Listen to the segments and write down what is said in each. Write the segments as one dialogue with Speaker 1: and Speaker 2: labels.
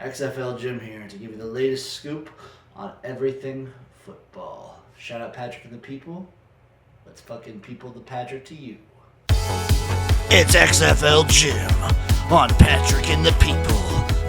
Speaker 1: XFL Jim here to give you the latest scoop on everything football. Shout out Patrick and the people. Let's fucking people the Patrick to you.
Speaker 2: It's XFL Jim on Patrick and the people.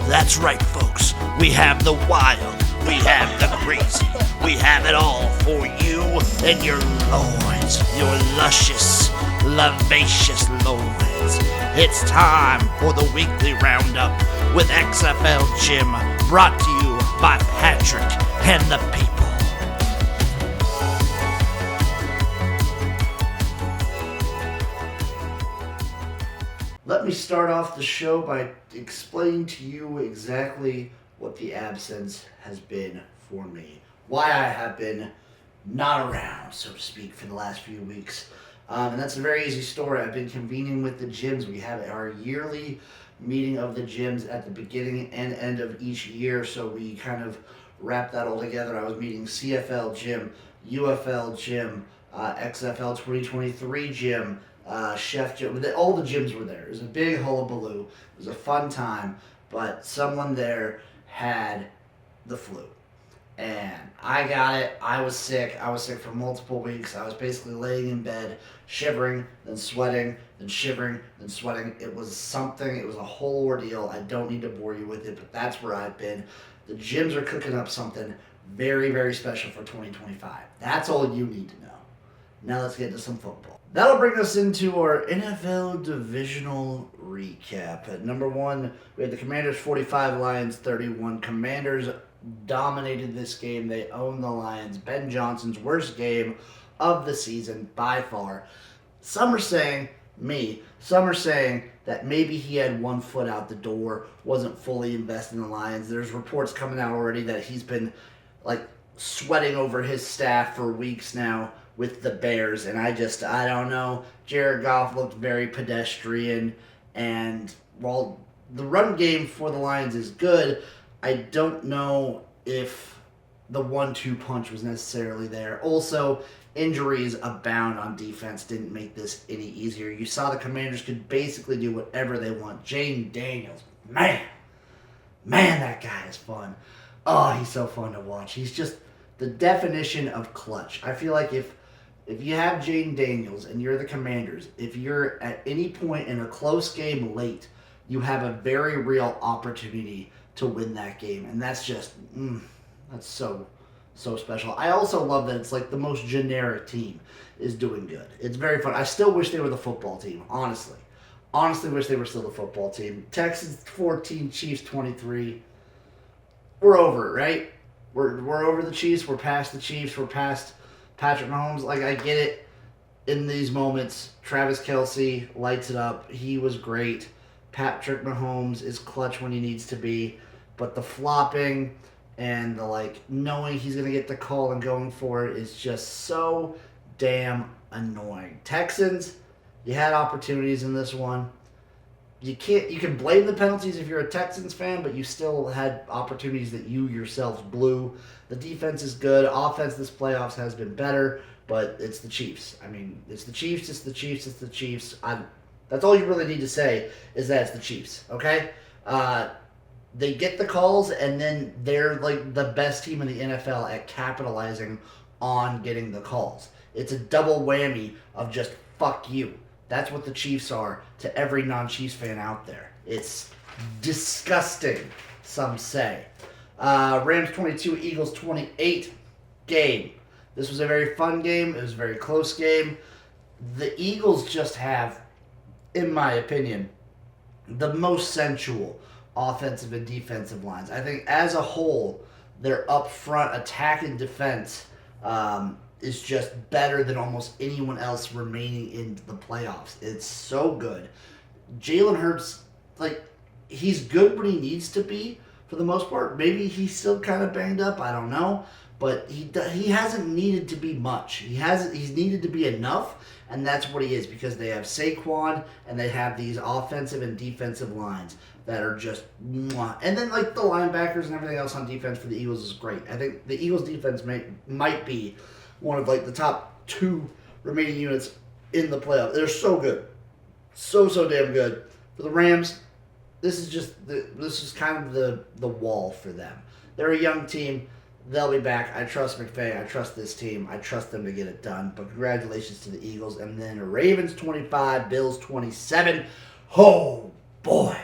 Speaker 2: That's right, folks. We have the wild, we have the crazy, we have it all for you and your loins, your luscious, lavacious loins. It's time for the weekly roundup with XFL Jim, brought to you by Patrick and the people.
Speaker 1: Let me start off the show by explaining to you exactly what the absence has been for me. Why I have been not around, so to speak, for the last few weeks. And that's a very easy story. I've been convening with the gyms. We have our yearly meeting of the gyms at the beginning and end of each year, so we kind of wrap that all together. I was meeting CFL Jim, UFL Jim, XFL 2023 Jim, Chef Jim. All the gyms were there. It was a big hullabaloo. It was a fun time, but someone there had the flu. And I got it. I was sick. I was sick for multiple weeks. I was basically laying in bed, shivering, then sweating, then shivering, then sweating. It was something. It was a whole ordeal. I don't need to bore you with it, but that's where I've been. The gyms are cooking up something very, very special for 2025. That's all you need to know. Now let's get into some football. That'll bring us into our NFL divisional recap. At number one, we had the Commanders 45, Lions 31. Commanders dominated this game. They owned the Lions. Ben Johnson's worst game of the season by far. Some are saying that maybe he had one foot out the door, wasn't fully invested in the Lions. There's reports coming out already that he's been sweating over his staff for weeks now with the Bears, and I don't know. Jared Goff looked very pedestrian, and while the run game for the Lions is good, I don't know if the 1-2 punch was necessarily there. Also, injuries abound on defense didn't make this any easier. You saw the Commanders could basically do whatever they want. Jane Daniels, man, that guy is fun. Oh, he's so fun to watch. He's just the definition of clutch. I feel like if you have Jaden Daniels and you're the Commanders, if you're at any point in a close game late, you have a very real opportunity to win that game. And that's just, that's so special. I also love that it's like the most generic team is doing good. It's very fun. I still wish they were the football team, honestly. Honestly wish they were still the football team. Texans 14, Chiefs 23. We're over it, right? We're over the Chiefs. We're past the Chiefs. We're past Patrick Mahomes. I get it in these moments. Travis Kelce lights it up. He was great. Patrick Mahomes is clutch when he needs to be. But the flopping and the knowing he's going to get the call and going for it is just so damn annoying. Texans, you had opportunities in this one. You can blame the penalties if you're a Texans fan, but you still had opportunities that you yourselves blew. The defense is good. Offense this playoffs has been better, but it's the Chiefs. I mean, it's the Chiefs, it's the Chiefs, it's the Chiefs. That's all you really need to say is that it's the Chiefs, okay? They get the calls, and then they're the best team in the NFL at capitalizing on getting the calls. It's a double whammy of just fuck you. That's what the Chiefs are to every non-Chiefs fan out there. It's disgusting, some say. Rams 22, Eagles 28 game. This was a very fun game. It was a very close game. The Eagles just have, in my opinion, the most sensual offensive and defensive lines. I think as a whole, their up front attack and defense is just better than almost anyone else remaining in the playoffs. It's so good. Jalen Hurts, he's good when he needs to be for the most part. Maybe he's still kind of banged up. I don't know. But he hasn't needed to be much. He's needed to be enough, and that's what he is because they have Saquon and they have these offensive and defensive lines that are just mwah. And then the linebackers and everything else on defense for the Eagles is great. I think the Eagles defense might be one of the top two remaining units in the playoffs. They're so good. So damn good. For the Rams, this is kind of the wall for them. They're a young team. They'll be back. I trust McVay. I trust this team. I trust them to get it done. But congratulations to the Eagles. And then Ravens 25, Bills 27. Oh, boy.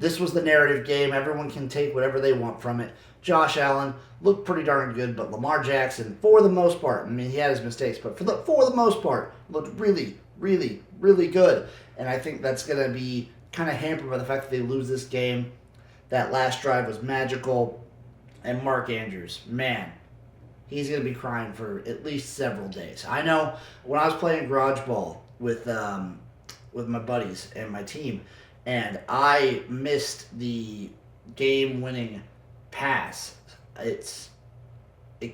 Speaker 1: This was the narrative game. Everyone can take whatever they want from it. Josh Allen looked pretty darn good, but Lamar Jackson, for the most part, I mean, he had his mistakes, but for the most part, looked really, really, really good. And I think that's going to be kind of hampered by the fact that they lose this game. That last drive was magical. And Mark Andrews, man, he's going to be crying for at least several days. I know when I was playing garage ball with my buddies and my team, and I missed the game-winning pass. It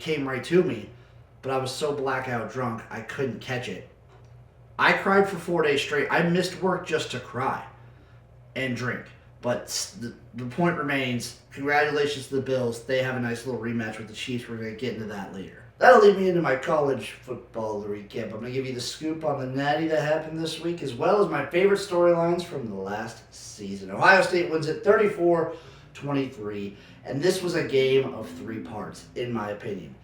Speaker 1: came right to me, but I was so blackout drunk I couldn't catch it. I cried for 4 days straight. I missed work just to cry and drink. But the point remains, congratulations to the Bills. They have a nice little rematch with the Chiefs. We're going to get into that later. That'll lead me into my college football recap. I'm going to give you the scoop on the natty that happened this week, as well as my favorite storylines from the last season. Ohio State wins it 34-23, and this was a game of 3 parts, in my opinion.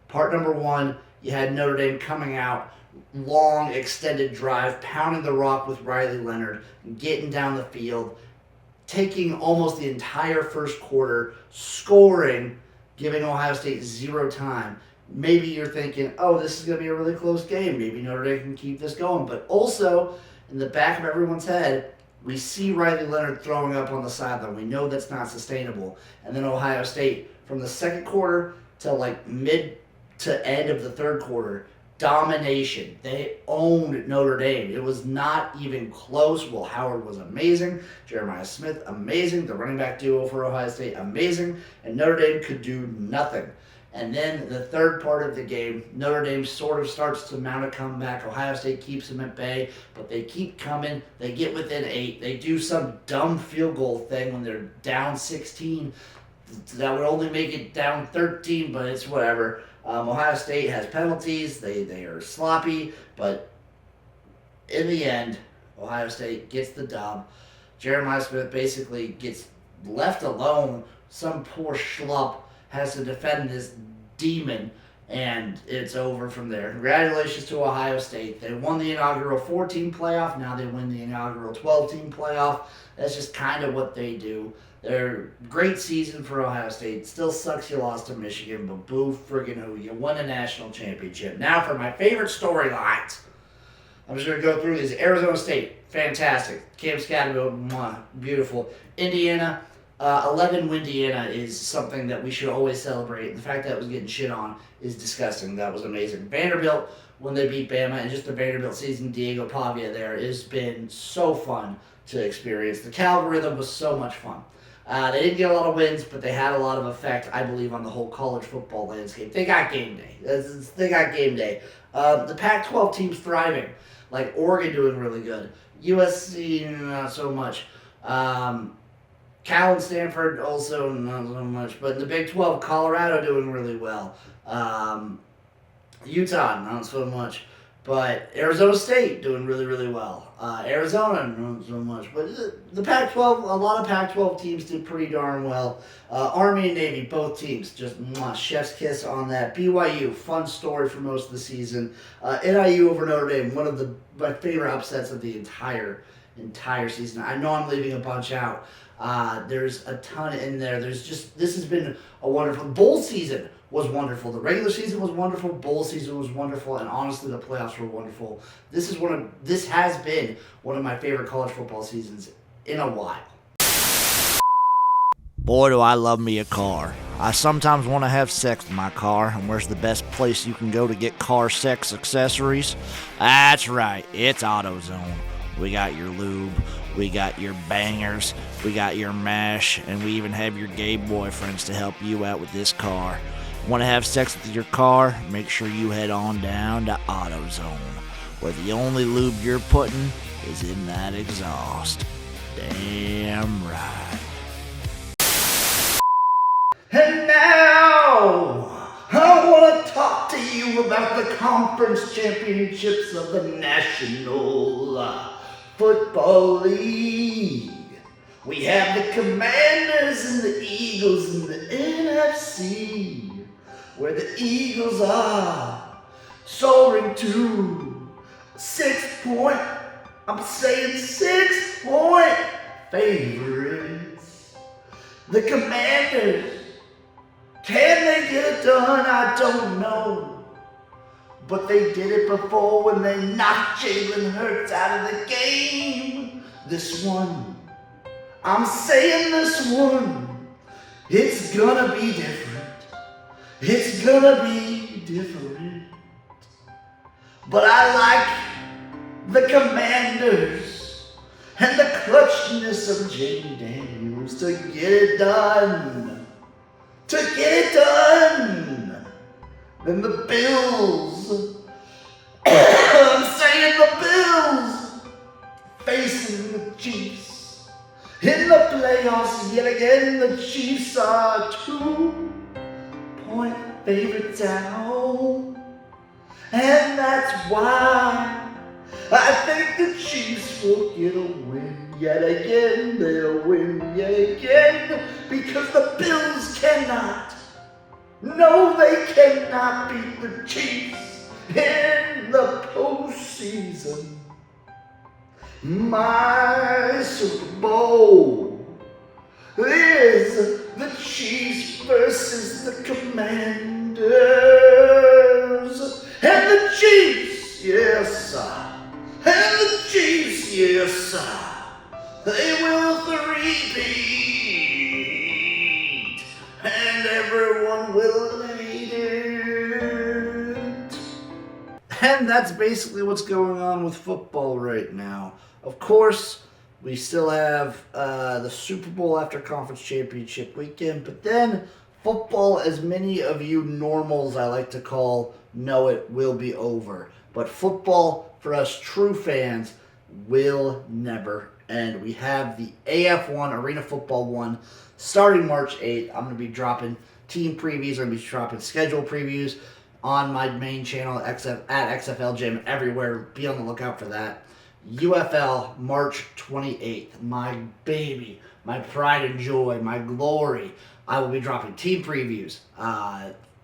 Speaker 1: Part number 1, you had Notre Dame coming out, long, extended drive, pounding the rock with Riley Leonard, getting down the field, taking almost the entire first quarter, scoring, giving Ohio State 0 time. Maybe you're thinking, oh, this is going to be a really close game. Maybe Notre Dame can keep this going. But also, in the back of everyone's head, we see Riley Leonard throwing up on the sideline. We know that's not sustainable. And then Ohio State, from the second quarter to like mid to end of the third quarter, domination. They owned Notre Dame. It was not even close. Will Howard was amazing. Jeremiah Smith, amazing. The running back duo for Ohio State, amazing. And Notre Dame could do nothing. And then the third part of the game, Notre Dame sort of starts to mount a comeback. Ohio State keeps them at bay, but they keep coming. They get within 8. They do some dumb field goal thing when they're down 16. That would only make it down 13, but it's whatever. Ohio State has penalties. They are sloppy, but in the end, Ohio State gets the dub. Jeremiah Smith basically gets left alone. Some poor schlup has to defend this demon, and it's over from there. Congratulations to Ohio State. They won the inaugural 14 playoff. Now they win the inaugural 12-team playoff. That's just kind of what they do. They're great season for Ohio State. Still sucks you lost to Michigan, but boo friggin' who. You won a national championship. Now for my favorite storylines. I'm just going to go through these. Arizona State, fantastic. Cam Scatterbo, beautiful. Indiana, 11 Indiana is something that we should always celebrate. The fact that it was getting shit on is disgusting. That was amazing. Vanderbilt, when they beat Bama, and just the Vanderbilt season, Diego Pavia there, has been so fun to experience. The Cal rhythm was so much fun. They didn't get a lot of wins, but they had a lot of effect, I believe, on the whole college football landscape. They got game day. They got game day. The Pac-12 teams thriving, like Oregon doing really good. USC, not so much. Cal and Stanford also not so much. But in the Big 12, Colorado doing really well. Utah, not so much. But Arizona State doing really, really well. Arizona, not so much. But the Pac-12, a lot of Pac-12 teams did pretty darn well. Army and Navy, both teams, just chef's kiss on that. BYU, fun story for most of the season. NIU over Notre Dame, one of my favorite upsets of the entire season. I know I'm leaving a bunch out. There's a ton in there. This has been a wonderful bowl season. Was wonderful. The regular season was wonderful. Bowl season was wonderful, and honestly, the playoffs were wonderful. This has been one of my favorite college football seasons in a while.
Speaker 2: Boy, do I love me a car. I sometimes want to have sex with my car, and where's the best place you can go to get car sex accessories? That's right, it's AutoZone. We got your lube, we got your bangers, we got your mash, and we even have your gay boyfriends to help you out with this car. Want to have sex with your car? Make sure you head on down to AutoZone, where the only lube you're putting is in that exhaust. Damn right.
Speaker 1: And now, I want to talk to you about the conference championships of the National Football League. We have the Commanders and the Eagles in the NFC, where the Eagles are soaring to 6-point, I'm saying 6-point favorites. The Commanders, can they get it done? I don't know. But they did it before when they knocked Jalen Hurts out of the game. This one, I'm saying this one, it's gonna be different. It's gonna be different. But I like the Commanders and the clutchness of Jaden Daniels to get it done. To get it done. Then the Bills, I'm saying the Bills, facing the Chiefs. In the playoffs, yet again, the Chiefs are 2-point favorites at home. And that's why I think the Chiefs will get a win yet again. They'll win yet again because the Bills cannot. No, they cannot beat the Chiefs in the postseason. My Super Bowl is the Chiefs versus the Commanders. And the Chiefs, yes sir. And the Chiefs, yes sir. They will three-peat. And everyone will hate it. And that's basically what's going on with football right now. Of course, we still have the Super Bowl after Conference Championship weekend, but then football, as many of you normals I like to call, know it will be over. But football, for us true fans, will never end. We have the AF1, Arena Football 1, starting March 8th. I'm going to be dropping team previews. I'm going to be dropping schedule previews on my main channel at XFL Jim, everywhere. Be on the lookout for that. UFL, March 28th. My baby, my pride and joy, my glory. I will be dropping team previews,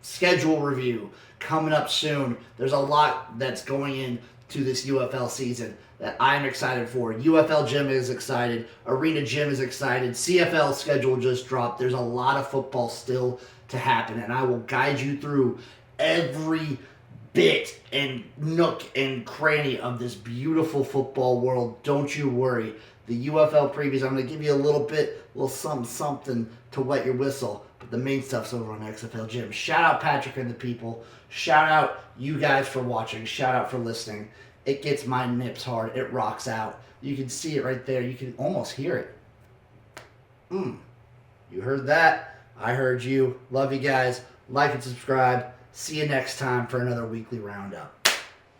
Speaker 1: schedule review coming up soon. There's a lot that's going into this UFL season that I'm excited for. UFL Jim is excited. Arena Jim is excited. CFL schedule just dropped. There's a lot of football still to happen, and I will guide you through every bit and nook and cranny of this beautiful football world. Don't you worry. The UFL previews, I'm going to give you a little something to wet your whistle. But the main stuff's over on XFL Jim. Shout out Patrick and the people. Shout out you guys for watching. Shout out for listening. It gets my nips hard. It rocks out. You can see it right there. You can almost hear it. You heard that. I heard you. Love you guys. Like and subscribe. See you next time for another weekly roundup.